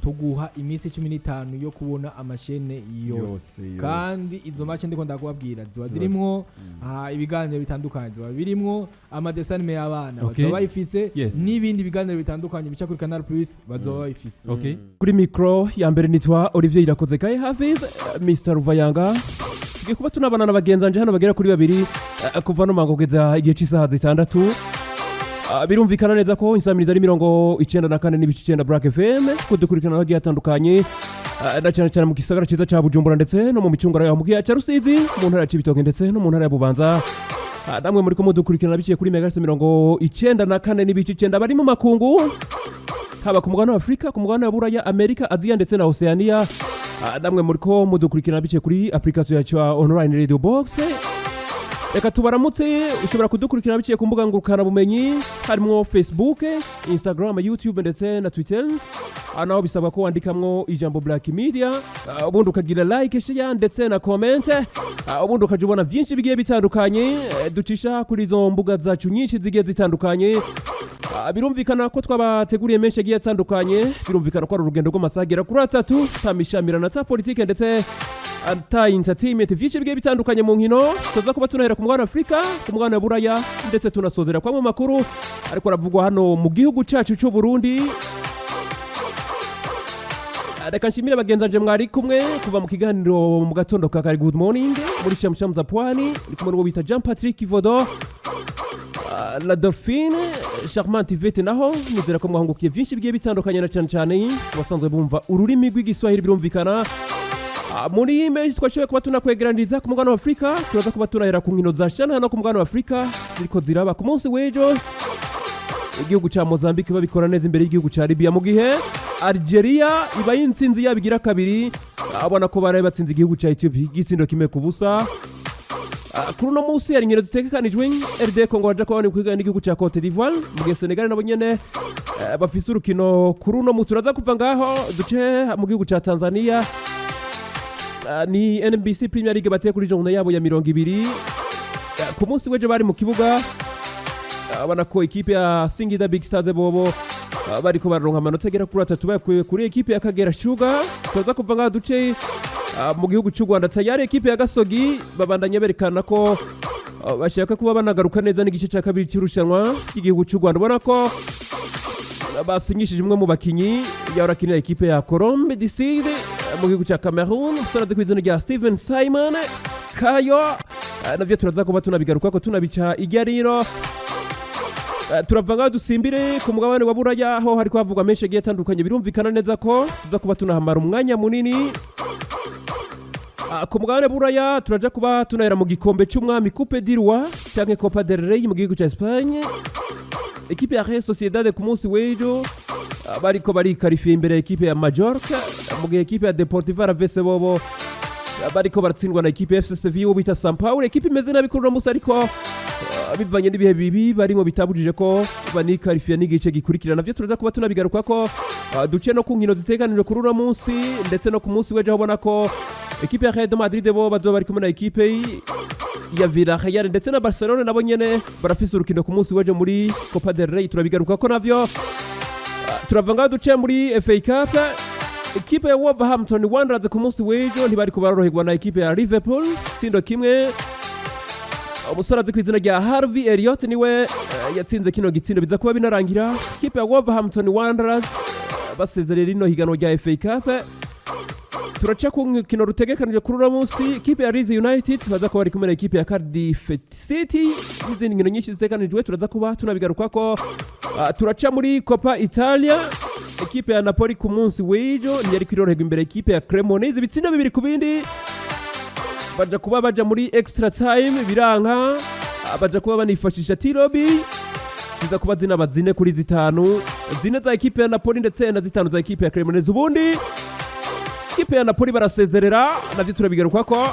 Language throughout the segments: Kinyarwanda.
tuguha iminsi 15 yo kubona amashene yose kandi izo match ndiko ndakubabwira ziba zirimwo ibiganiro bitandukanye ziba birimwo amadesanime y'abana bazoba bayifise n'ibindi biganiro bitandukanye bica kuri Canal Plus bazoba bayifise. Kuri micro ya mbere nitwa Olivier Irakoze Kai Hafiz Mr. Ruvayanga tugiye kuba tunabana n'abagenzanje hano bagera kuri babiri kuva no mangogeza igihe cy'isaha 6 birumvikana neza ko insamiriza ari 94 n'ibice 9 Blackfm kudukurikirana bagiye atandukanye na cyane mu gisagara cyiza ca Bujumbura ndetse no mu micungara ya mugiya ca Rusizi mu ntara ya Cibitoke ndetse no mu ntara ya Bubanza. Namwe muri ko mudukurikirana biciye kuri megahertz 94 n'ibice 9 bari mu makungu haba ku mugabane wa Afrika, ku mugabane wa Buraya, Amerika, Aziya ndetse na Oceania. Namwe muri ko mudukurikirana biciye kuri application yacu online radio box. Reka tubaramutse ushobora kudukurikirana biciye ku mbuga ngurukana bumenyi harimo Facebook, Instagram, YouTube ndetse na Twitter. Naho bisaba ko wandikamwo ijambo Black Media ubundi ukagira like, share ndetse na comment ubundi ukajubona byinshi bigiye bitandukanye ducisha kuri izo mbuga zacu nyinshi zigiye zitandukanye. Birumvikana ko twabateguriye menshi agiye atandukanye, birumvikana ko ari urugendo rw'amasagera kuri 3 tamishamirana ta politique ndetse anta entertainment byinshi bigiye bitandukanye mu nkino. Tuza kuba tunahera ku mugabane wa Afrika, ku mugabane wa Buraya ndetse tunasozera kwa mu makuru ariko aravugwa hano mu gihugu cyacu cy'u Burundi. Reka nshimire bagenzanje mwari kumwe kuva mu kiganiro mu gatondo ka kari good morning muri shamsham za Pwani uri kumwe n'uwo bita Jean Patrick Vodo la Dauphine Charmante Vete naho nizera ko mwahungukiye byinshi bigiye bitandukanye na cyane wasanzwe bumva ururimi rw'igiswahili birumvikana. Muri ime twashoboye kuba tunakwegeraniriza ku mugabane wa Afrika, turaza kuba tunahera ku nkino za shana hano ku mugabane wa Afrika ziriko ziraba ku munsi w'ejo. Igihugu ca Mozambique babikora neza imbere y'igihugu ca Libya mu gihe Algeria iba yinsinzi yabigira kabiri abona ko baraye batsinze igihugu ca Ethiopia igitsindo kimwe ku busa. Kuri no munsi yari nkino zitegekanijwe RD Congo baje kubana kwigana n'igihugu ca Cote d'Ivoire mu gihe Senegal nabo nyene bafise urukino kuri no munsi turaza kuva ngaho duce mu gihugu ca Tanzania. Ni NBC Premier League bateye kuri journée yabo ya 20 ku munsi weje bari mu kibuga abana ko equipe ya Sangiza Big Stars bobo bariko baronka amanota agera kuri 3 bakuye kuri equipe ya Kagera Sugar. Tuza kuva ngaho duce mu gihugu cy'u Rwanda tayari equipe ya Gasogi babandanye berekana ko bashaka kuba banagaruka neza n'igice cya kabiri cy'irushanwa cy'igihugu cy'u Rwanda. Ubona ko basinyishije umwe mu bakinyi yarakina equipe ya Colombe du Sud mu gihugu cya Cameroon usara kwizana rya Steven Simon Kayo navyo turaza kuba tunabigaruka ko tunabica igariro. Turavanga dusimbire ku mugabane wa Buraya aho hari kwavugwa menshi agiye atandukanye. Birumvikana neza ko tuza kuba tunahamara umwanya munini ku mugabane Buraya. Turaja kuba tunahera mu gikombe cy'umwami Coupe du Roi cyangwa Copa del Rey mu gihugu cya Espagne. Equipe ya Real Sociedad ku munsi w'ejo bariko barikarifiye imbere ya equipe ya Mallorca mu gihe equipe ya Deportivo Alaves bobo bariko baratsindwa na equipe ya FC Sevilla bita São Paulo. Equipe imeze nabi kuri munsi ariko bivanye n'ibihe bibi barimo bitabujije ko banikarifiye n'igice gikurikirana. Navyo turaza kuba tunabigaruka ko duce no ku nkino ziteganijwe kuri uno munsi ndetse no ku munsi w'ejo ubona ko equipe ya Real Madrid bo bazoba bari kumwe na equipe ya Villarreal ndetse na Barcelona nabo nyene barafise urukino ku munsi w'ejo muri Copa del Rey. Turabigaruka ko navyo turavanga duce muri FA Cup. Equipe ya Wolverhampton Wanderers ku munsi w'ejo ntibari kubaroroherwa na equipe ya Liverpool tsindo kimwe. Umusore azi kwizina rya Harvey Elliott niwe yatsinze kino gitsindo biza kuba binarangira equipe ya Wolverhampton Wanderers basezerera rino higano rya FA Cup. Turaca ku kino rutegekanije kuri uno munsi equipe ya Leeds United baza kuba bari kumwe na equipe ya Cardiff City. Izindi nkino nyinshi zitegekanijwe turaza kuba tunabigaruka ko. Turaca muri Coppa Italia equipe ya Napoli ku munsi w'ejo ntiyari kwiroroherwa imbere equipe ya Cremonese ibitsindo 2 ku bindi. Baja kuba baja muri extra time biranka baja kuba banifashisha Tirobi ziza kuba zina bazine kuri 5 zine za equipe ya Napoli ndetse na 5 za equipe ya Cremonese. Ubundi equipe ya Napoli barasezerera navyo turabigaruka ko.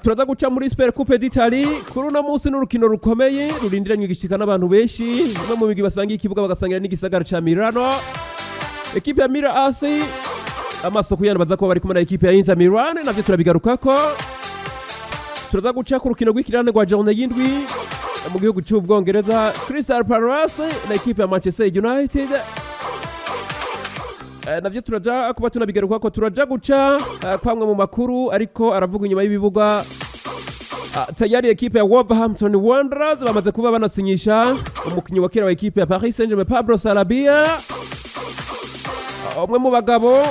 Turaza guca muri Super Coupe d'Italie kuri uno munsi n'urukino rukomeye rurindiranye igishika n'abantu benshi no mu bigi basanga ikibuga bagasangira n'igisagara ca Milano. Equipe ya Milan AC amasoko yana baza kuba bari kumwe na equipe ya Inter Milan navyo turabigaruka ko. Turaza guca ku rukino rw'ikirane rwa journée y'indwi mu gihugu cy'Ubwongereza Crystal Palace na equipe ya Manchester United. navyo turaja kuba tunabigaruka ko turaja guca kwamwe mu makuru ariko aravuga inyuma y'ibibuga tayari ekipe ya Wolverhampton Wanderers bamaze kuba banasinyisha umukinyi wa kera wa ekipe ya Paris Saint-Germain Pablo Sarabia, umwe mu bagabo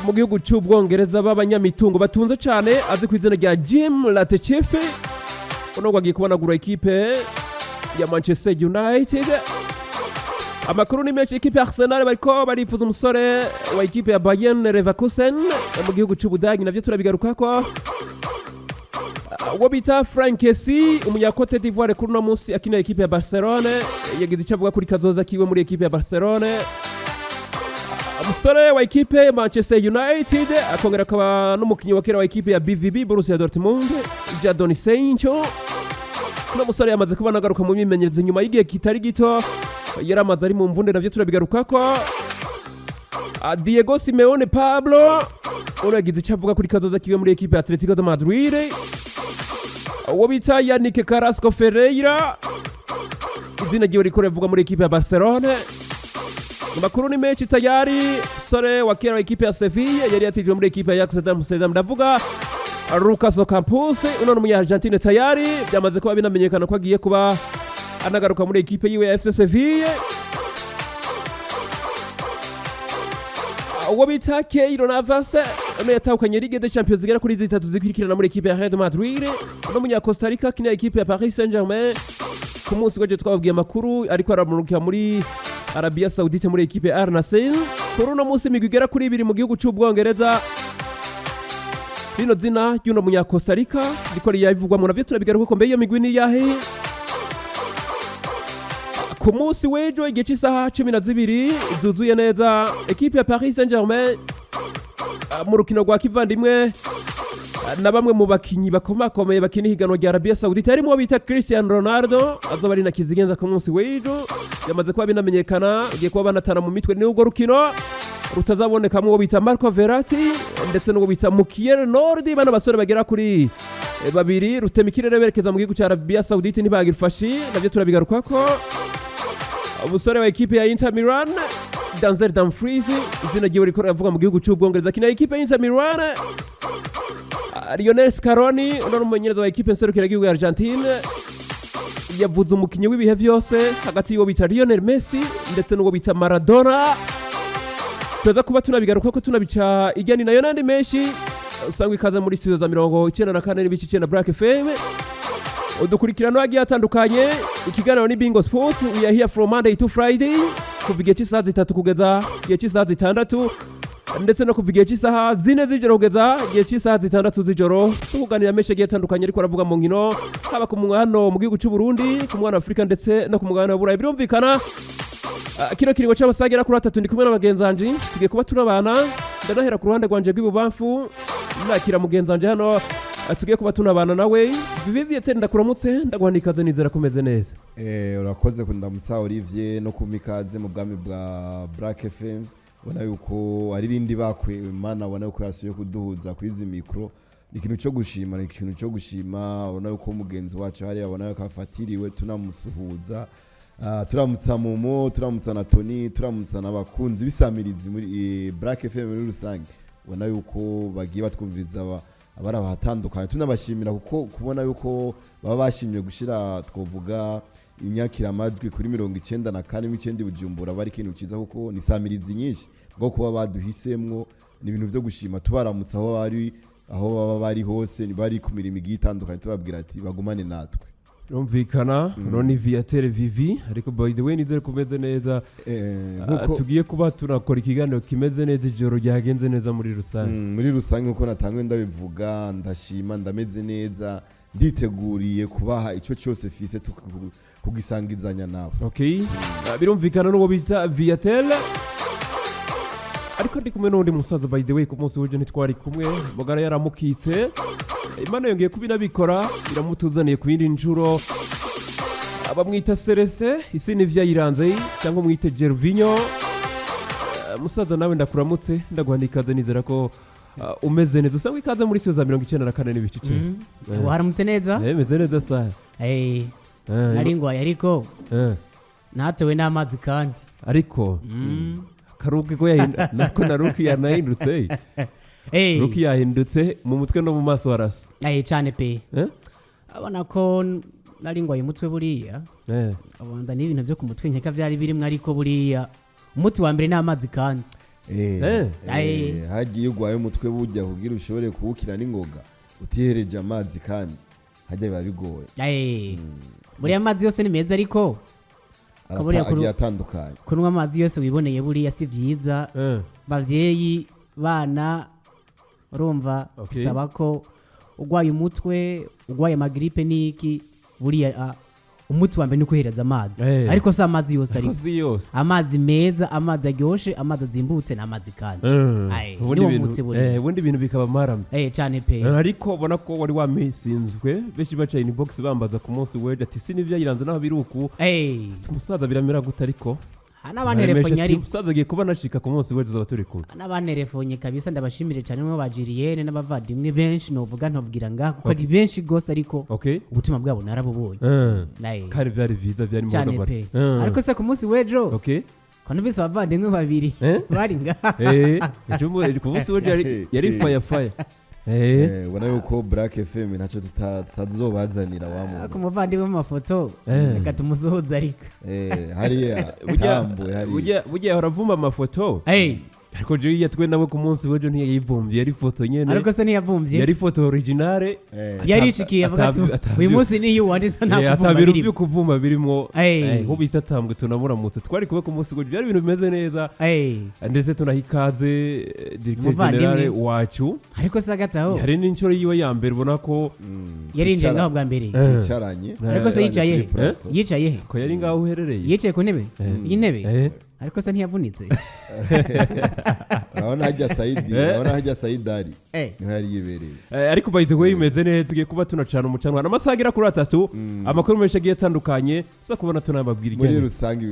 mu gihugu cy'Ubwongereza b'abanyamitungo batunze cyane azi ku izina rya Jim Ratcliffe. Uno gwagiye kubanagura ekipe ya Manchester United. Amakuru ni menshi, ekipe ya Arsenal bariko barifuza umusore wa ekipe ya Bayern Leverkusen mu gihugu cy'Ubudagi, navyo turabigaruka ko uwo bita Frank Kessie umunyakote d'Ivoire kuri no munsi akina ekipe ya Barcelona yagize icyo avuga kuri kazoza kiwe muri ekipe ya Barcelona. Umusore wa ekipe ya Manchester United akongera akaba n'umukinyi wa kera wa ekipe ya BVB Borussia Dortmund Jadon Sancho. No musore yamaze kuba nagaruka mu mimenyerezo nyuma y'igihe kitari gito yaramaze ari mu mvunde, navyo turabigaruka ko Diego Simeone Pablo uragize icyo avuga kuri kazoza kiwe muri ekipe ya Atletico de Madrid. Uwo bita Yannick Carrasco Ferreira izina ryiwe riko rivuga muri ekipe ya Barcelona. Amakuru ni menshi tayari, sore wa kera wa ekipe ya Sevilla yari yatijwe muri ekipe ya Ajax Amsterdam, ndavuga Lucas Ocampos. Uno ni umunya-Argentine tayari byamaze kuba binamenyekana ko agiye kuba anagaruka muri ekipe yiwe ya FC Sevilla. Uwo bita Keylor Navas uno yatahukanye Ligue des Champions zigera kuri 3 zikurikirana muri ekipe ya Real Madrid. Uno munya Costa Rica kina ekipe ya Paris Saint-Germain. Ku munsi w'ejo twababwiye amakuru ariko aramurukira muri Arabia Saudite muri ekipe ya Al Nassr. Kuri uno munsi imigwi igera kuri 2 mu gihugu cy'Ubwongereza. Rino zina y'uno munya Costa Rica riko riyavugwa mu navyo turabigaruka ko mbe iyo migwi ni yahe. Ku munsi w'ejo igihe cy'isaha 12 zuzuye neza ekipe ya Paris Saint-Germain mu rukino rwa kivandimwe na bamwe mu bakinyi bakomakomeye bakina higanwa rya Arabia Saudite harimo bita Cristiano Ronaldo azoba ari nakizigenza ku munsi w'ejo. Yamaze kuba binamenyekana igiye kuba banatana mu mitwe n'ubwo rukino rutazaboneka mu bita Marco Verratti ndetse n'ubwo bita Mukiel Nordi. Bana basore bagera kuri babiri rutemikirere berekeza mu gihugu cya Arabia Saudite ntibagirfashi, navyo turabigaruka ko umusore wa ekipe ya Inter Milan Denzel Dumfries izina ryiwe riko ravuga mu gihugu cy'Ubwongereza kina ekipe ya Inter Milan. Lionel Scaloni uno n'umumenyereza wa ekipe nserukira igihugu ya Argentine yavuze umukinyi w'ibihe byose hagati y'uwo bita Lionel Messi ndetse n'uwo bita Maradona. Tuza kuba tunabigaruka ko tunabica ijyani nayo nandi menshi usanga ikaza muri studio za 94 n'ibice 9 Blackfm. Udukurikirano agiye atandukanye, ikiganiro ni Bingo Sport. We are here from Monday to Friday kuva igihe cy'isaha 3 kugeza igihe cy'isaha 6 ndetse no kuva igihe cy'isaha 4 z'ijoro kugeza igihe cy'isaha 6 z'ijoro. Tuganira menshi agiye atandukanye ariko aravuga mu nkino haba ku mwana mu gihugu cy'u Burundi, ku mwana Afrika ndetse no ku mwana wa Burayi. Birumvikana kino kiringo cy'abasagera kuri 3 ndi kumwe n'abagenzanji tugiye kuba tunabana. Ndanahera ku ruhande rwanje rw'ibubamfu nakira mugenzanje hano tugiye kuba tunabana nawe. Vivier tenda kuramutse ndaguhanikaze nizera kumeze neza. Urakoze kundamutsa Olivier no kumikaze mu bwami bwa Black FM. Bona yuko ari rindi bakwe mana bona yuko yasuye kuduhuza kuri izi micro. Ikintu cyo gushima, ikintu cyo gushima. Bona yuko mugenzi wacu hari abona yuko afatiriwe tunamusuhuza. Turamutsa Momo, turamutsa na Tony, turamutsa n'abakunzi bisamirizi muri Black FM muri rusange. Bona yuko bagiye batwumviriza abari abatandukanye, tunabashimira kuko kubona yuko baba bashimye gushira twovuga inyakira amajwi kuri 94.9 Bujumbura bari kintu kiza kuko ni samirizi nyinshi bwo kuba baduhisemwo. Ni ibintu byo gushima, tubaramutsa aho baba bari hose, ni bari ku mirimo igitandukanye, tubabwira ati bagumane natwe. Rumvikana none via televivi ariko by the way nizere kumeze neza. Tugiye kuba turakora ikiganiro kimeze neza, ijoro ryagenze neza muri rusange. Muri rusange uko natangwe ndabivuga, ndashima, ndameze neza, nditeguriye kubaha icyo cyose fise kugisangizanya nawe. Okay. Birumvikana n'uwo bita Viatel ariko ndi kumwe n'undi musaza by the way ku munsi w'ejo ntitwari kumwe, mugara yaramukitse. Imana yongeye kubinabikora iramutuzaniye ku yindi njuro. Abamwita Serese isi ni vyayiranze cyangwa mwite Gervinho. Musaza nawe ndakuramutse ndaguhanikaze nizera ko umeze neza. Usanga ikaze muri siyo za 94 n'ibice 9. Waramutse neza? Meze neza saha. Nari ngwaye ariko natowe n'amazi kandi ariko karuki ko yahinda nako na ruki yanahindutse ruki yahindutse mu mutwe no mu maso harasa cyane pe abona ko nari ngoye umutwe buriya abanda n'ibintu byo ku mutwe nkeka byari birimo ariko buriya umuti wa mbere ni amazi kandi hagiye ugwaye umutwe bujya kugira ushobore kuwukira n'ingoga utihereje amazi kandi hajya biba bigoye buriya amazi yose ni meza ariko agiye atandukanye kunywa amazi yose wiboneye buriya si byiza bavyeyi bana urumva bisaba ko ugwaye umutwe ugwaye amagripe n'iki buriya umuti wa mbere ni ukuhereza amazi ariko si amazi yose ariko amazi meza amazi aryoshe amazi azimbutse n'amazi kandi ubundi ibintu bikaba marame cyane pe ariko ubona ko wari wamisinzwe benshi bacaye in box bambaza ku munsi weje ati sinivyo yiranze naho biruku umusaza biramera gute ariko n'abanterefonye ariko umusaza agiye kuba nashika ku munsi weje zoba turi kumwe n'abanterefonye kabisa ndabashimire cyane mwe bajiriyene n'abavandimwe benshi novuga ntobwira ngaho kuko ari benshi gose ariko ubutumwa bwabo narabubonye kandi byari viza byari mu cyane pe ariko se ku munsi wejo kono bise abavandimwe babiri bari ngaho ku munsi weje yari fire ubona yuko Blackfm ntacyo tutazobazanira wamwe ku muvandimwe mu mafoto reka tumusohoza ariko hariya burya horavuma amafoto ariko je yatwe nawe ku munsi wejo ntiyayivumvye yari foto nyene ariko se ntiyavumvye yari foto originale yarishikiye avuga ati uyu munsi ni yuwandisa atabira byo kuvuma birimo ho bitatambwe tunamuramutse twari kuba ku munsi wejo byari ibintu bimeze neza ndetse tunahikaze directeur general wacu ariko se agataho hari n'inshuro yiwe ya mbere ubona ko yarinje ngaho bwa mbere yicaranye ariko se yicaye he ko yari ngaho uherereye yicaye ku ntebe y'intebe ariko se ntiyavunitse urabona hajya sayidari niho yari yibereye ariko by the way imeze neza tugiye kuba tunacana umucanwa n'amasaha agera kuri 3 amakuru menshi agiye atandukanye tuza kubona tunababwira muri rusange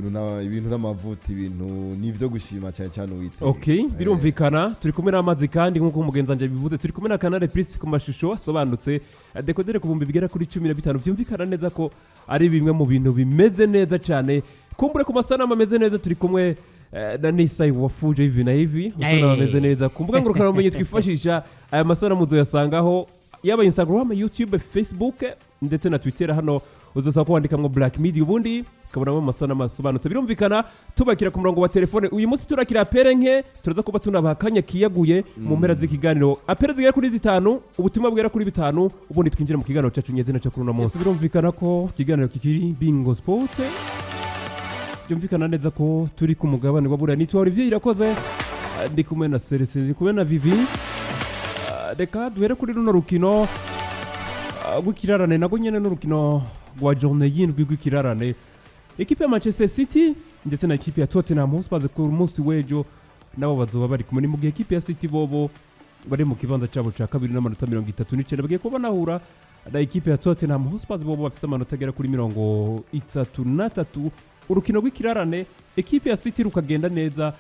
ibintu n'amavuta ibintu n'ibyo gushima cyane cyane uwite birumvikana turi kumwe n'amazi kandi nk'uko umugenzi wanje bivuze turi kumwe na Canal Plus ku mashusho asobanutse dekodere ku bumbi bigera kuri 15 byumvikana neza ko ari bimwe mu bintu bimeze neza cyane kumbure ku masanamu ameze neza turi kumwe na Nisai wafuje hivi na hivi masanamu ameze neza kumbuga ngurukana bumenyi twifashisha aya masanamu uzoyasangaho yaba Instagram, YouTube, Facebook ndetse na Twitter hano uzosaba kwandikamo Black Media ubundi kabonamo amasanamu asobanutse birumvikana tubakira ku murongo wa telefone uyu munsi turakira apere nke turaza kuba tunabakanya kiyaguye mu mpera z'ikiganiro apere zigera kuri 5 ubutumwa bwera kuri 5 ubundi twinjira mu kiganiro cyacu nyezina cyo kuri uno munsi birumvikana ko kiganiro kikiri Bingo Sport byumvikana neza ko turi ku mugabane wa Buraya nitwa Olivier irakoze ndi kumwe na Celestin ndi kumwe na Vivi reka duhere kuri runo rukino rw'ikirarane nago nyene n'urukino rwa journée y'indwi rw'ikirarane ekipe ya Manchester City ndetse na ekipe ya Tottenham Hotspur ku munsi wejo nabo bazoba bari kumwe mu gihe ekipe ya City bobo bari mu kibanza cyabo cya kabiri n'amanota 39 bagiye kuba nahura na ekipe ya Tottenham Hotspur bobo bafite amanota agera kuri 33 urukino rw'ikirarane ekipe ya City rukagenda neza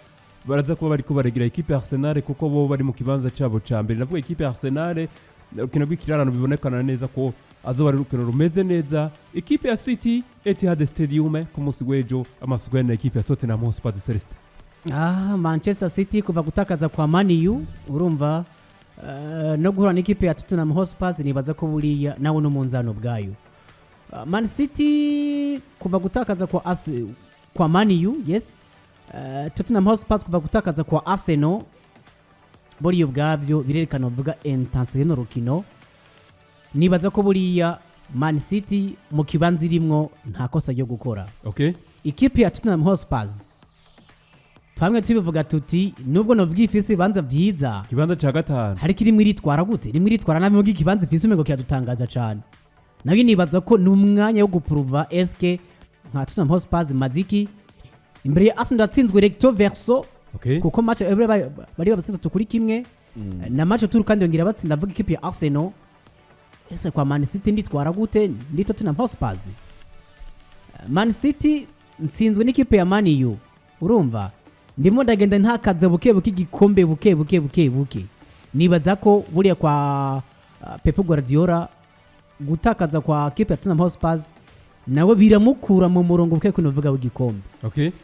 baraza kuba bari kubaregira ekipe ya Arsenal kuko bo bari mu kibanza cyabo cya mbere navuga ekipe ya Arsenal urukino rw'ikirarane bibonekana neza ko azoba ari urukino rumeze neza ekipe ya City Etihad Stadium ku munsi wejo amasugwa na ekipe ya Tottenham Hotspur Celeste Manchester City kuva gutakaza kwa Man U urumva no guhura n'ikipe ya Tottenham Hotspur nibaza ko buriya nawo no munzano bwayo Man City kuva gutakaza kwa Man U yes Tottenham Hotspur kuva gutakaza kwa Arsenal buriya bwavyo birerekana uvuga intensity no rukino nibaza ko buriya Man City mu kibanza irimwo nta kosa ryo gukora ikipe ya Tottenham Hotspur twamwe tubivuga tuti nubwo novuga ifisi banza byiza kibanza ca gatanu hari kiri mwiritwara gute rimwe ritwara nabi mu kibanza ifisi umego kyadutangaza cyane nayo nibaza ko numwanya wo guprova SK nka Tottenham Hotspur maziki imbere ya Arsenal atsinzwe recto verso kuko match bari babasita kuri kimwe na match turu kandi yongira batsinda avuga ikipe ya Arsenal ese kwa Man City nditwara gute ndi Tottenham Hotspur Man City nsinzwe n'ikipe ya Man U urumva ndimo ndagenda ntakaza buke igikombe buke nibaza ko buriya kwa Pep Guardiola gutakaza kwa kipe ya Tottenham Hotspur nawe biramukura mu murongo buke kunovuga w'igikombe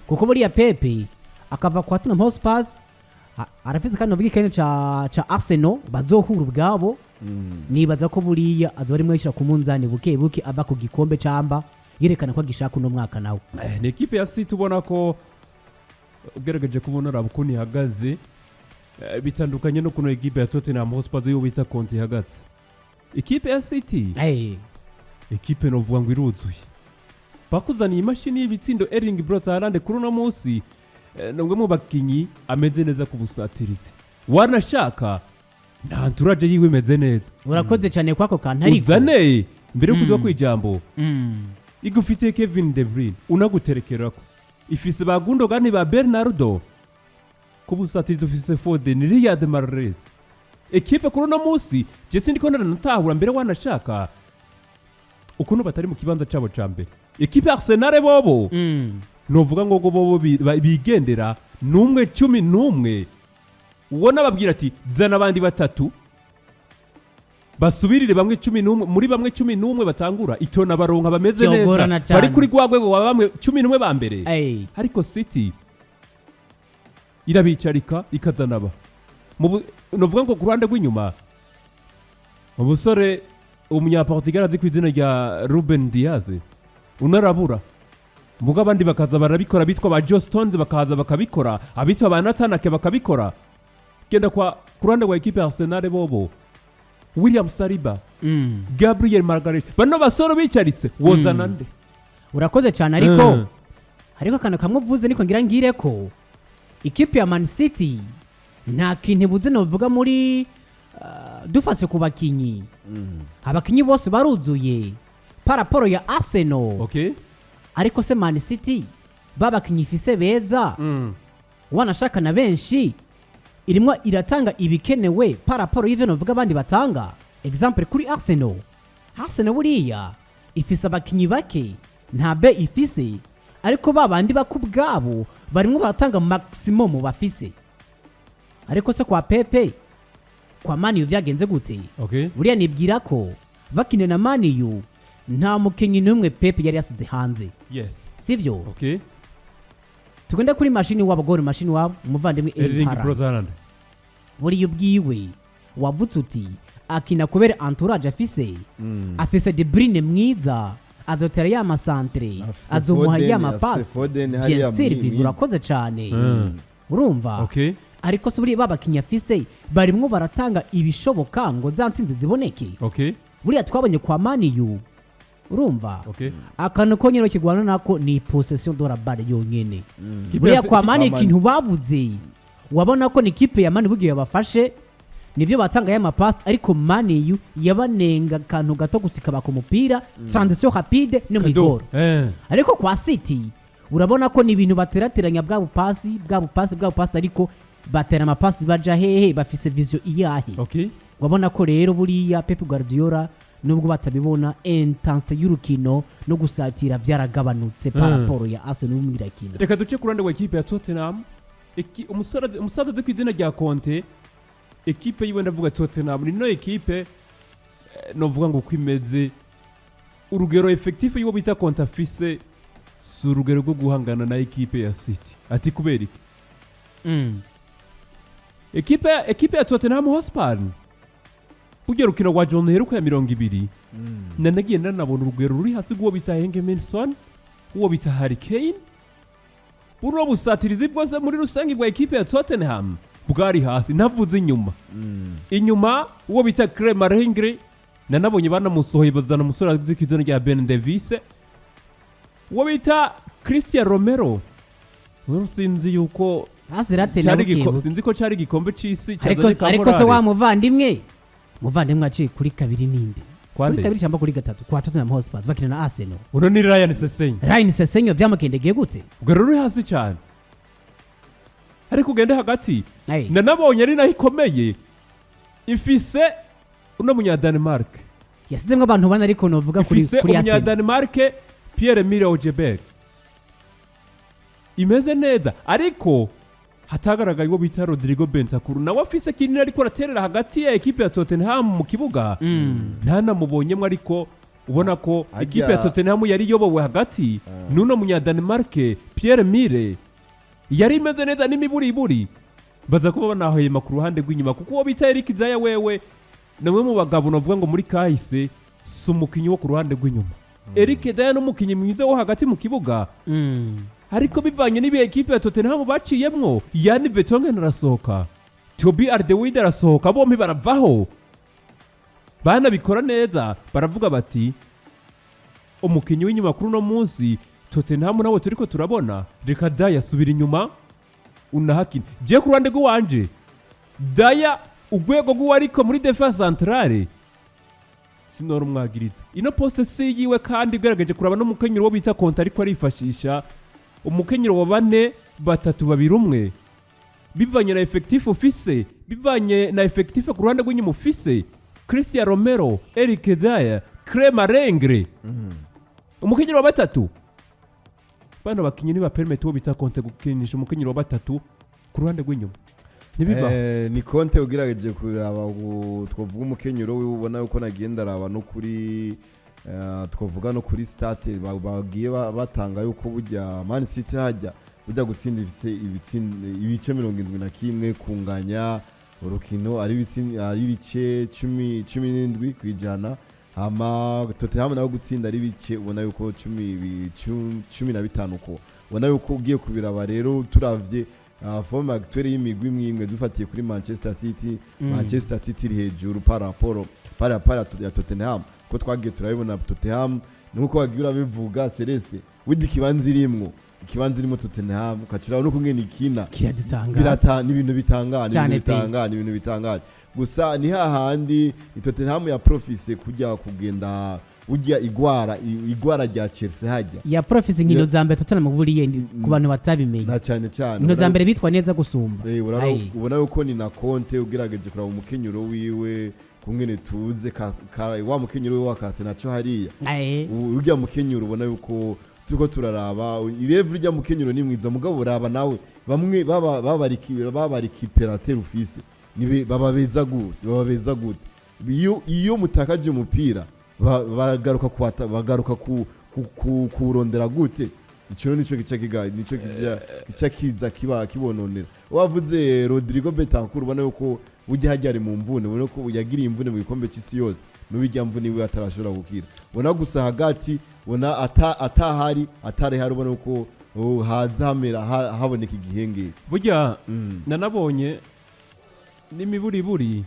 kuko buriya Pepe akava kwa Tottenham Hotspur arafise kandi navuga ikene ca Arsenal bazohura ubwabo nibaza ko buriya azoba ari mwishira ku munzani buke buke ava ku gikombe camba yerekana ko agishaka uno mwaka nawe ni ekipe ya City ubona ko ugerageje kubona rabukuni ihagaze bitandukanye no kuno ekipe ya Tottenham Hotspur yo bita Conte ihagaze ekipe ya City ekipe novuga ngo iruzuye bakuzaniye imashini y'ibitsindo Erling Brot Haaland kuri uno munsi nubwo mu bakinyi ameze neza ku busatirizi wanashaka nta entourage yiwe imeze neza urakoze cyane kwako kantu ariko uzane mbere yo kujya kwijambo igufitiye Kevin De Bruyne unaguterekerako ifise ba Gundogan ba Bernardo ku busatirizi ufise Foden Riyad Mahrez ekipe kuri uno munsi je sindiko natahura mbere wanashaka ukuntu batari mu kibanza cabo ca mbere ekipe Arsenal bobo novuga ngo bobo bigendera numwe 11 ubona babwira ati zana abandi batatu basubirire bamwe 11 muri bamwe 11 batangura itona baronka bameze neza bari kuri gwagwego wa bamwe 11 ba mbere ariko City irabicarika ikazana ba novuga ngo ku ruhande rw'inyuma umusore umunyaportugal azi ku izina rya Ruben Diaz unarabura muga abandi bakaza barabikora bitwa ba Joe Stones bakaza bakabikora abitwa ba Nathanake bakabikora genda kwa kurande wa equipe Arsenal bobo William Saliba Gabriel Magalhaes bano basoro bicaritse wozana nde urakoze cyane ariko kana kamwe niko ngira ngire ko equipe ya Man City nta kintu buze novuga muri dufase ku bakinyi abakinyi bose baruzuye paraporo ya Arsenal ariko se Man City babakinyi ifise beza wanashaka na benshi irimo iratanga ibikenewe paraporo y'ivyo novuga abandi batanga example kuri Arsenal buriya ifise abakinyi bake nta be ifise ariko babandi bakubwabo barimo baratanga maximum bafise ariko se kwa Pepe kwa Man U vyagenze gute buriya nibwira ko bakine na Man U nta mukinyi numwe Pepe yari yasize hanze sivyo tugenda kuri mashini wabo gol mashini wabo umuvandimwe Erling Brot Haaland buriya ubwiwe wavutse uti akina kubera entourage afise De Bruyne mwiza azotera ya masantre azomuha ya mapasi Silvi urakoze cyane urumva ariko se buriya babakinya afise barimwo baratanga ibishoboka ngo zansinze ziboneke buriya twabonye kwa Man U urumva akantu ko nyine kigwana nako ni possession de la balle yonyene buriya kwa Man U ikintu babuze wabona ko ni kipe ya Man U bugiye bafashe nivyo batanga ya mapasi ariko Man U yabanenga kantu gato gusika bako mupira transition rapide no migoro ariko kwa City urabona ko ni ibintu baterateranya bwa pasi ariko batera amapasi baja hehe bafise vision iyahe wabona ko rero buriya Pep Guardiola nubwo batabibona intensity y'urukino no gusatira byaragabanutse paraporo ya Arsenal n'imirakina reka duce kurande wa equipe ya Tottenham umusada de kwidina rya Conte equipe yiwe ndavuga Tottenham no equipe novuga ngo kwimeze urugero effectif y'uwo bita Conte afise su urugero rwo guhangana na equipe ya City ati kubera equipe ya Tottenham Hotspur ugera ukina wa John heruko ya 20 nanagiye nanabona urugero ruri hasi gwo bita Hengeminson uwo bita Harry Kane buro busatirizi bwose muri rusangi bwa equipe ya Tottenham bwari hasi navuze inyuma uwo bita Kremer Hengri nanabonye banamusohoye bazana umusore azikizana rya Ben Davies uwo bita Christian Romero sinzi yuko sinzi ko cyari gikombe c'isi ariko se wa muvandimwe aciye kuri kabiri ninde kuri kabiri cyangwa kuri gatatu kwa Tottenham Hotspur bakina na Arsenal uno ni Ryan Sesenyo byamakendegeye gute ubwo ruri hasi cyane ariko ugende hagati nanabonye ari naho ikomeye ifise uno munya Denmark yasizemwe abantu bana ariko novuga kuri Arsenal ifise umunya Denmark Pierre-Emile Højbjerg imeze neza ariko hatagaragaye uwo bita Rodrigo Bentancur nawe afise kinini ariko araterera hagati ya equipe ya Tottenham mu kibuga ntanamubonyemo ariko ubona ko equipe ya Tottenham yari yobowe hagati nuno munya Denmark Pierre-Emile yari imeze neza n'imiburiburi baza kuba banahema ku ruhande rw'inyuma kuko uwo bita Eric Zaya wewe namwe mu bagabo navuga ngo muri kahise si umukinyi wo ku ruhande rw'inyuma Eric Zaya n'umukinyi mwiza wo hagati mu kibuga ariko bivanye n'ibihe ekipe ya Tottenham baciyemwo Yani Vertonghen arasohoka Toby Alderweireld arasohoka bombi baravaho banabikora neza baravuga bati umukinyi w'inyuma kuri uno munsi Tottenham nawe turiko turabona reka Daya subira inyuma unahakina je ku ruhande rw'iwanje Daya urwego rw'uwariko muri defense centrale sinora umwagiriza ino poste si yiwe kandi igerageje kuraba n'umukenyero wo bita konta ariko arifashisha umukenyero wa 4 3 2 1 bivanye na effectif ufise bivanye na effectif ku ruhande rw'inyuma ufise Christian Romero Eric Daya Crema Rengre umukenyero wa 3 bana bakinyi niba permit wo bita konte gukinisha umukenyero wa 3 ku ruhande rw'inyuma nibiba ni konte ugirageje kuraba twovuga umukenyero we ubona yuko nagenda araba no kuri twovuga no kuri state bagiye batanga yuko burya Man City hajya burya gutsinda ibice 71 kunganya urukino ari ibice 17 kwijana ama Tottenham nawo gutsinda ari bice ubona yuko 15 ko ubona yuko ugiye kubiraba rero turavye forme actuelle y'imigwi imwe dufatiye kuri Manchester City Manchester City iri hejuru para ya Tottenham ko twagiye turabibona Tottenham nuko wagira bivuga Celeste widi kibanzi irimo Tottenham ukacira no kungena ikina kiradutanga n'ibintu bitangana gusa ni hahandi Tottenham ya profise kujya kugenda ujya igwara rya Chelsea hajya ya profise nkino zambe Tottenham buriye ku bantu batabimenye na cyane nkino zambe bitwa neza gusumba ubona yuko ni na Conte ugerageje kuraba umukenyero wiwe kungene tuze wa mukenyero wiwe wakate naco hariya ujya mukenyero ubona yuko turiko turaraba irevu rya mukenyero ni mwiza mugabo uraba nawe bamwe babarikiperateur ufise nibe bababeza gute iyo mutakaje umupira bagaruka kurondera gute ico nico gica kiza kibononera wavuze Rodrigo Betancourt ubona yuko ujya hajyari mu mvune ubona ko yagiriye imvune mu gikombe cy'isi yose n'ubijya mvune we atarashobora gukira ubona gusa hagati ubona atari ubona uko haza hamera haboneka igihenge burya nanabonye n'imiburiburi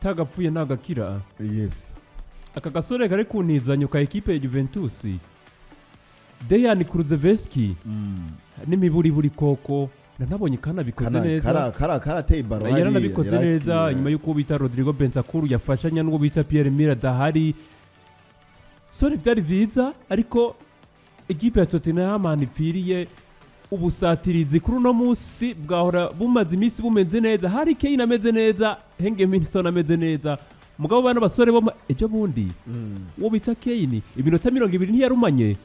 tagapfuye ntagakira yes aka gasore kari kunizanya ka equipe ya Juventus Dejan Kulusevski n'imiburiburi koko nanabonye kana bikoze neza karateye baro yaranabikoze neza nyuma yuko bita Rodrigo Bentancur yafashanya n'uwo bita Pierre Emile Dahari sore byari viza ariko equipe ya Tottenham ipfiriye ubusatirizi kuri no munsi bwahora bumaze iminsi bumeze neza hari Kane ameze neza Hengeminson ameze neza mugabo bana basore bo ejo bundi uwo bita Kane iminota 20 ntiyarumanye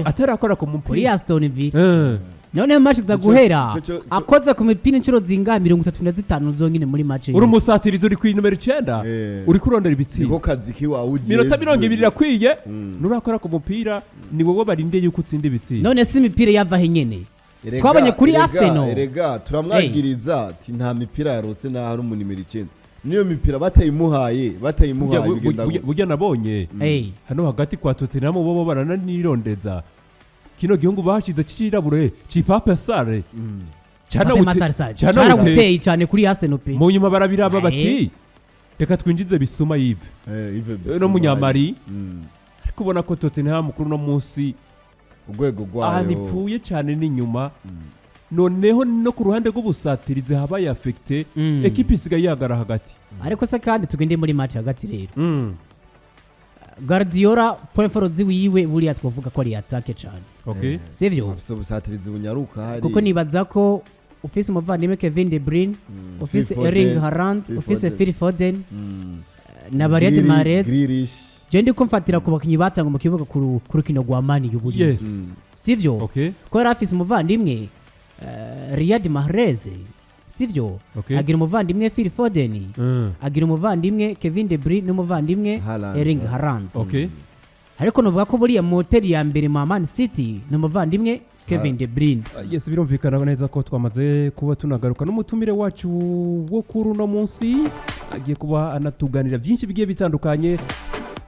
atarakora ku mupira kuri Aston Villa none match za guhera akoze ku mipira incuro zinga 35 zongine muri match uri musatirizi uri ku numero 9 uri kurondera ibitsinda niko kazi kiwa uje minota 20 irakwiye nurakora ku mupira ni wowe barinde yuko utsinda ibitsinda none si mipira yava he nyene twabonye kuri Arsenal erega turamwagiriza ati nta mipira yarose na hari umu numero 9 niyo mipira batayimuhaye burya nabonye hano hagati kwa Tottenham bo barananirondeza kino gihungu bashize cyirabure cipapa sare cyana guteye cyane kuri Arsenal pe mu nyuma barabiraba bati reka twinjize bisuma yive no munyamari ariko ubona ko Tottenham kuri no munsi urwego rwayo nipfuye cyane n'inyuma noneho no ku ruhande rw'ubusatirize habaye affecté equipe isigaye yagara hagati ariko se kandi tugende muri match hagati rero Guardiola preference wiwe buriya twavuga ko ari attaque cyane okay sivyo afise ubusatirizi bunyaruka hari kuko nibaza ko ufise umuvandimwe Kevin De Bruyne ufise Erling Haaland ufise Phil Foden na Riyad Mahrez je ndiko mfatira ku bakinyi batanga mu kibuga ku rukino rwa Mani y'uburi yes sivyo okay ko yari afise umuvandimwe Riyad Mahrez sivyo agira umuvandimwe Phil Foden agira umuvandimwe Kevin De Bruyne n'umuvandimwe Erling Haaland okay ariko novuga ko buriya moteri ya mbere mu Man City n'umuvandimwe Kevin De Bruyne. Yes, birumvikana neza ko twamaze kuba tunagaruka n'umutumire wacu wo kuri uno munsi agiye kuba anatuganira byinshi bigiye bitandukanye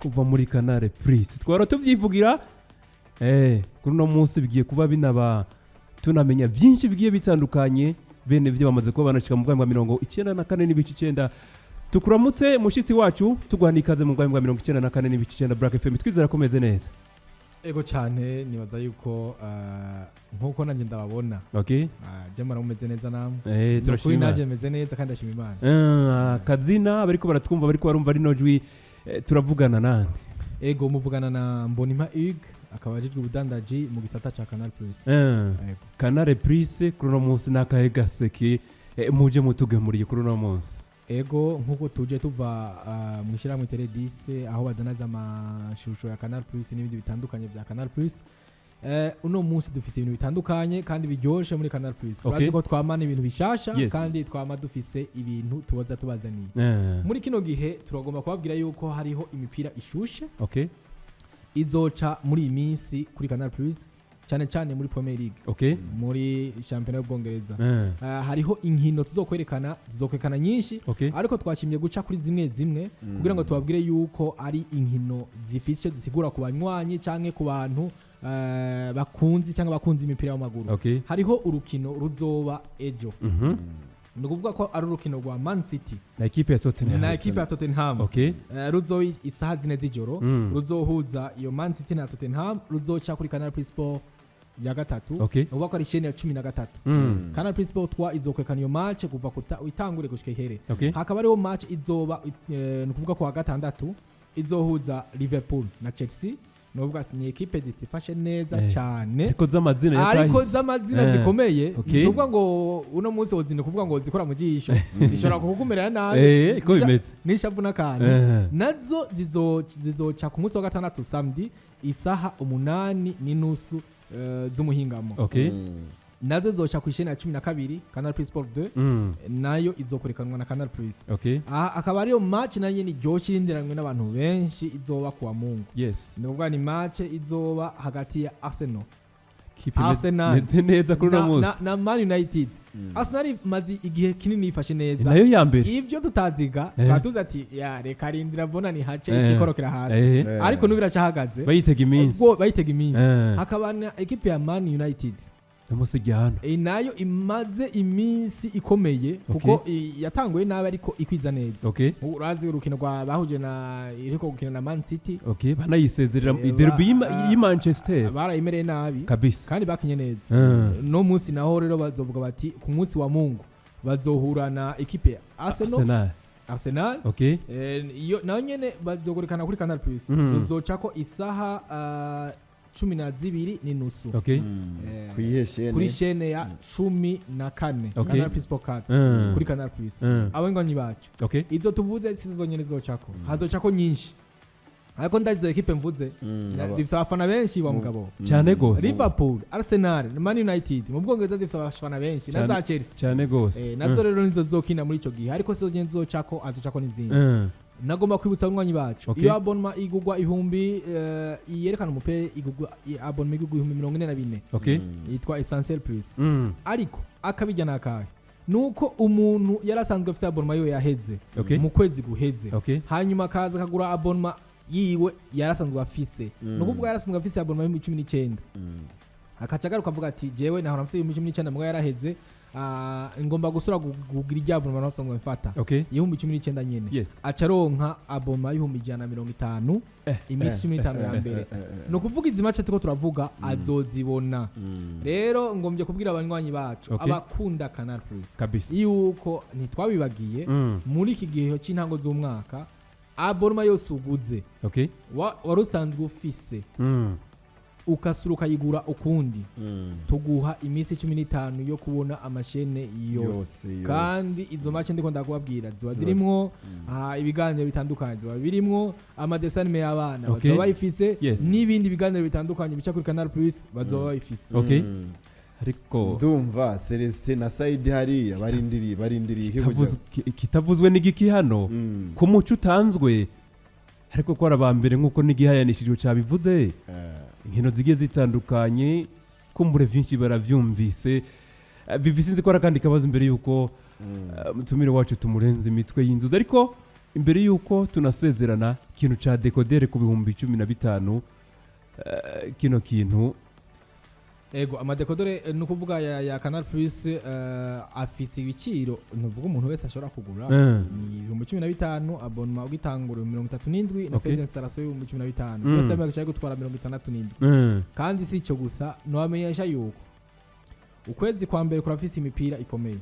kuva muri Canal Plus. Twara tuvyivugira kuri uno munsi bigiye kuba binaba tunamenya byinshi bigiye bitandukanye bene byo bamaze kuba banashika mu bwami bwa 94 n'ibice 9. Tukuramutse mushitsi wacu tugwana ikaze mu bwami bwa 94 n'ibice 9 Blackfm twizera komeze neza. Ego cyane nibaza yuko nkuko nanjye ndababona. Okay. Jamara umeze neza namwe. Turashima. Kuri nanjye meze neza kandi ndashima Imana. Kazina bariko baratwumva bariko barumva rino jwi turavugana nande. Ego muvugana na Mbonimpa Hugues akaba ajijwe ubudandaji mu gisata ca Canal Plus. Canal Plus kuri uno munsi nakahe gaseke muje mutugemuriye kuri uno munsi. Ego nkuko tuje tuva mwishira mu Tele 10 aho badanaza amashusho ya Canal Plus n'ibindi bitandukanye bya Canal Plus. Uno munsi dufise ibintu bitandukanye kandi biryoshe muri Canal Plus. Bazi ko twamana ibintu bishasha kandi twama dufise ibintu tubaza tubazaniye. Muri kino gihe turagomba kubabwira yuko hariho imipira ishushe. Okay. Izoca muri iyi minsi kuri Canal Plus cyane cyane muri Premier League. Muri Championnat y'Ubwongereza. Hariho inkino tuzokwerekana nyinshi ariko twashimye guca kuri zimwe kugira ngo tubabwire yuko ari inkino zifishe zisigura ku banywanyi canke ku bantu bakunzi cyangwa bakunzi imipira y'amaguru. Hariho urukino ruzoba ejo. Nukuvuga ko ari urukino rwa Man City na equipe ya Tottenham. Ruzo isaha 4 z'ijoro ruzohuza iyo Man City na Tottenham ruzoca kuri Canal Plus Sport ya gatatu. Nukuvuga ko ari chaîne ya 13. Canal Plus Sport 3 izokwekana iyo match kuva itangure gushika ihere. Hakaba ariho match izoba nukuvuga ko wa gatandatu izohuza Liverpool na Chelsea. Nuvuga ni equipe zitifashe neza cyane ariko z'amazina zikomeye nzuvuga ngo uno munsi wozine kuvuga ngo zikora mu jisho ishobora kukumerera nabi ko bimeze nishavuna kandi nazo zizoca ku munsi wa gatandatu samedi isaha 8:30 z'umuhingamo. Nazo zoca ku isheni ya 12 Canal Plus Sport 2 nayo izokorekanwa na Canal Plus. Akaba ariyo match nayo ni ryoshye irindiranwe n'abantu benshi izoba kuwa Mungu. Nuvuga ni match izoba hagati ya Arsenal neza kuri uno munsi na Man United. Arsenal mazi igihe kinini ifashe neza nayo ya mbere ivyo tutaziga batuza ati ya reka rindira bona ni hace ikikorokera hasi ariko nubiraca hagaze bayitega iminsi hakaba na equipe ya Man United namusigihano nayo imaze iminsi ikomeye kuko yatanguye nabi ariko ikwiza neza. Urazi urukino rwa bahuje na iriko gukina na Man City banayisezerera derby yi Manchester barayimereye nabi kabisa kandi bakinye neza. No munsi naho rero bazovuga bati ku munsi wa Mungu bazohura na equipe ya Arsenal. Iyo nayo nyene bazogurekana kuri Canal Plus uzoca ko isaha 12:30 kuri chaîne ya 14 Canal Plus Sport 4 kuri Canal Plus. Abangwanyi bacu izo tuvuze sizo nyene zocako hazocako nyinshi ariko ndagize equipe mvuze zifisa abafana benshi wa mugabo cyane gose. Liverpool, Arsenal, Man United mu Bwongereza zifisa abafana benshi na za Chelsea cyane gose. Nazo rero nizo zokina muri ico gihe ariko sizo nyene zocako azocako n'izindi. Nagomba kwibutsa abanywanyi bacu iyo abonema igugwa ihumbi yerekana umupira igugwa abonema igugwa 44 yitwa Essentiel Plus. Ariko akabijya nakahe nuko umuntu yarasanzwe afite abonema yo yaheze mu kwezi guheze hanyuma akaza kagura abonema yiwe yarasanzwe afise nukuvuga yarasanzwe afise abonema yo 19 akaca garuka avuga ati jewe naho nafise 19 muga yaraheze ngomba gusura kugira ibyabo abantu basanzwe mfata ihumbi 19 nyene acaronka aboma ihumbi 150 imisi 15 ya mbere no kuvuga izi match tuko turavuga azozibona. Rero ngombye kubwira abanywanyi bacu abakunda Canal Plus yuko ntitwabibagiye muri iki gihe cy'intango z'umwaka abonema yose uguze warusanzwe ufise ukasuruka yigura ukundi tuguha imisi 15 yo kubona amashene yose kandi izo match ndiko ndakubabwira ziba zirimwo ibiganiro bitandukanye ziba birimwo amadesanime y'abana bazoba bayifise n'ibindi biganiro bitandukanye bica kuri Canal Plus bazoba bayifise. Ariko ndumva Celestin na Saidi hariya barindiriye kitavuzwe n'igiki hano ku muco utanzwe ariko ko arabambere nkuko n'igihayanishijwe cyabivuze inkino zigiye zitandukanye kumbure vyinshi baravyumvise bivisinze ko arakandi kabazo imbere yuko mutumire wacu tumurenze imitwe y'inzuzi ariko imbere yuko tunasezerana ikintu ca dekodere ku bihumbi 15 kino kintu ego amadekodore nukuvuga ya Canal Plus afise ibiciro nuvuga umuntu wese ashobora kugura ni 15 abonnement ugitangura 37 na fee installation 15 byose bagacha gutwara 67 kandi si cyo gusa no amenyesha yuko ukwezi kwa mbere kurafise imipira ikomeye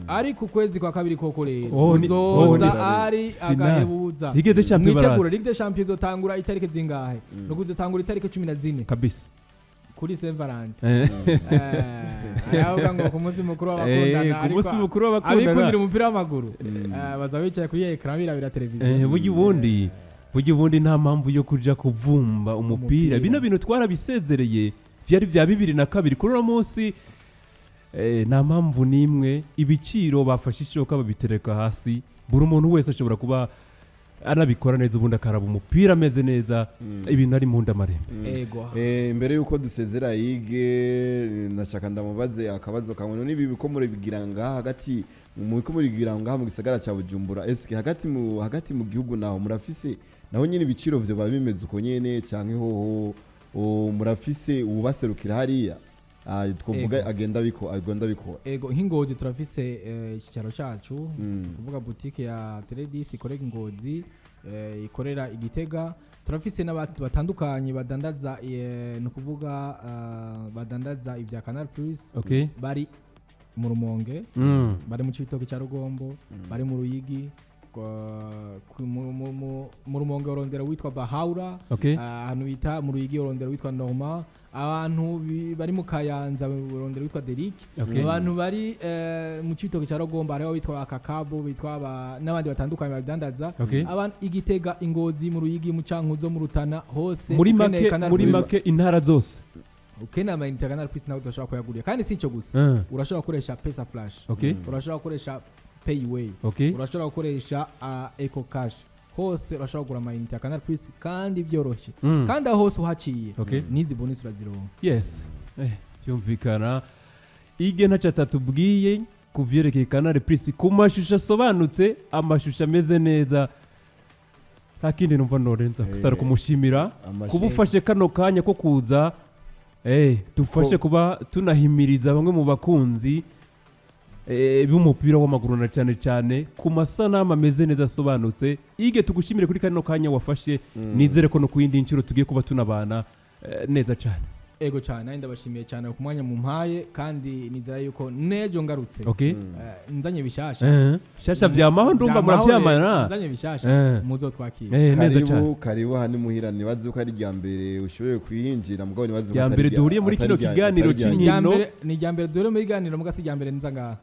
ariko ukwezi kwa kabiri koko rero uzoza ari agahebuza Ligue des Champions mwitegura Ligue des Champions zotangura itarike zingahe no kuzotangura itarike 14 kabisa kuri Saint Valentin ayavuga ngo ku munsi mukuru w'abakundana ku munsi mukuru w'abakundana abikundira umupira w'amaguru baza bicaye kuri ekran birabira televiziyo burya ubundi nta mpamvu yo kuja kuvumba umupira bino bintu twarabisezereye vyari vya 2002 kuri uno munsi nta mpamvu nimwe ibiciro bafashe ishoka babitereka hasi buri umuntu wese ashobora kuba anabikora neza ubundi akaraba umupira ameze neza ibintu ari mu ndamarembe mbere yuko dusezera yige nashaka ndamubaze akabazo kamwe nibi bikomore bigiranga hagati mu bikomore bigiranga mu gisagara cya Bujumbura eske hagati mu gihugu naho murafise naho nyine ibiciro byo babimeze uko nyene canke ho murafise ubaserukira hariya twovuga agenda biko ego nk'ingozi turafise ikicaro cacu kuvuga boutique ya Teledis ikorera ingozi ikorera igitega turafise n'abantu batandukanye badandaza no kuvuga badandaza ibya Canal Plus bari mu Rumonge bari mu Cibitoke cya Rugombo bari mu Ruyigi mu Rumonge urondera witwa Bahaura ahantu bita mu Ruyigi urondera witwa Norma abantu bari mu Kayanza urondera witwa Derrick abantu bari mu Cibitoke cya Rugombo hariho bitwa Kakabo bitwa n'abandi batandukanye badandaza abantu igitega ingozi mu Ruyigi mu Cankuzo mu Rutana hose muri make intara zose ukena ama Canal Plus nawe udashobora kuyagurira kandi si cyo gusa urashobora gukoresha Pesa Flash urashobora gukoresha Payway urashobora gukoresha Eco Cash hose urashobora kugura amayinite ya Canal Plus kandi byoroshye kandi aho hose uhaciye nizi bonus urazironka yes yumvikana ige ntaca tatubwiye kuvyerekeye Canal Plus ku mashusho asobanutse amashusho ameze neza ntakindi numva norenza kutari kumushimira kubufashe kano kanya ko kuza dufashe kuba tunahimiriza bamwe mu bakunzi b'umupira w'amaguru na cyane ku masanamu ameze neza asobanutse ige tugushimire kuri kano kanya wafashe nizere ko no kuyindi incuro tugiye kuba tunabana neza cyane ego cyane ndabashimiye cyane ku mwanya mu mpaye kandi nizera yuko nejo ngarutse nzanye bishasha shasha vyamaho ndumva muravyamana nzanye bishasha muzo twakira karibu hani muhira nibaze ko ari ryambere ushoboye kuyinjira mugabo nibaze ko ryambere duhuriye muri kino kiganiro c'inkino ni ryambere duhuriye muri kiganiro mugasi ryambere nza ngaha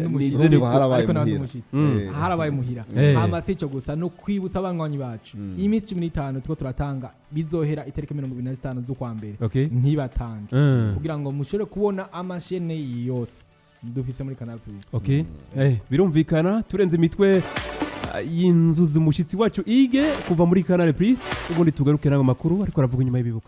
nizere ko harabaye muhira hama sico gusa no kwibutsa abanywanyi bacu iminsi 15 tuko turatanga bizohera itariki 25 z'ukwa mbere ntibatange kugira ngo mushobore kubona amashene yose dufise muri Canal Plus birumvikana turenze imitwe y'inzuzi mushitsi wacu ige kuva muri Canal Plus ubundi tugaruke n'amakuru ariko aravuga inyuma y'ibibuga